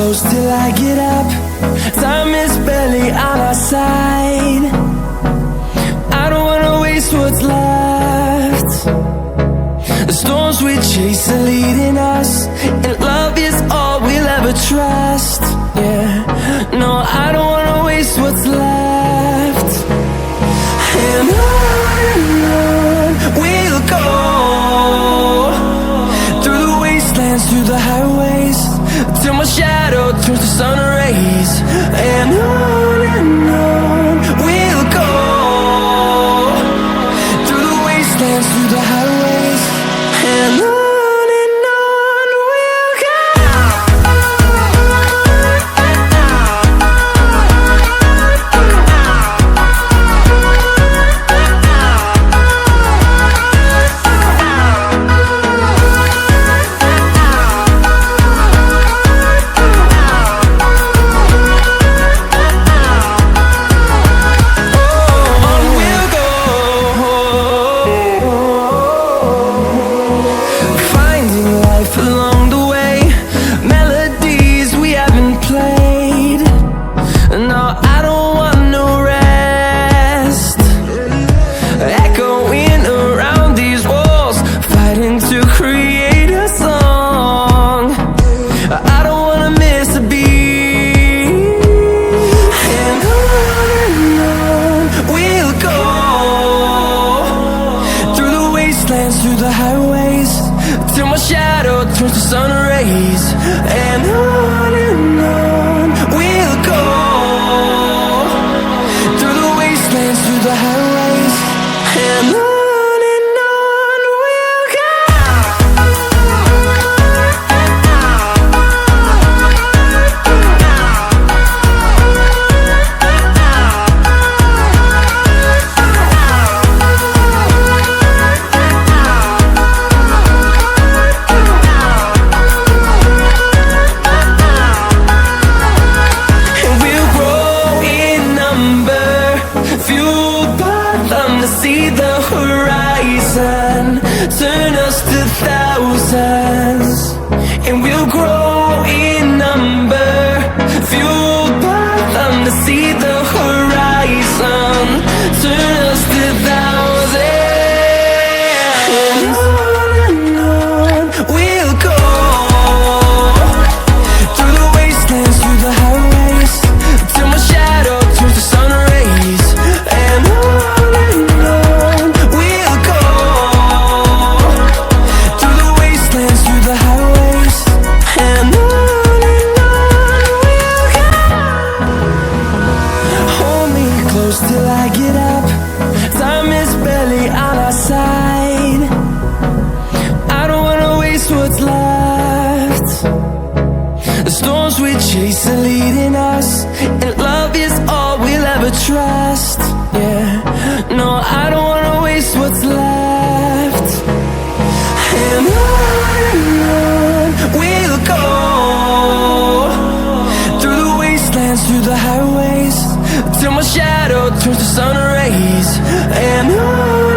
close till I get up. Time is barely on our side. I don't wanna waste what's left. The storms we chase are leading us, and love is all we'll ever trust. Yeah, no, I don't wanna waste what's left. And on we'll go, through the wastelands, through the highways, till my shadow turns to sun rays. And on we'll go, through the wastelands, through the highways, and on we'll go. Along the way, melodies we haven't played. No, I don't want no rest. Echoing around these walls, fighting to create a song. I don't wanna miss a beat. And on we'll go, through the wastelands, through the highways, till my shadow turns to sun rays. And on we'll go, through the wastelands, through the highways, and on we'll go. See the horizon, turn us to thousands, and we'll grow in number, fueled by them. To see the horizon, turn us to thousands, and on we'll go, through the wastelands, through the highways, till my shadow turns to sun rays. And on we'll go, through the wastelands, through the highways, and on we'll go. Hold me close till I get up. Time is barely on our side. I don't wanna waste what's left. The storms we chase are leading us, and love is all we'll ever trust. Yeah, no, I don't wanna waste what's left. And on we'll go, through the wastelands, through the highways, till my shadow turns to sun rays. And on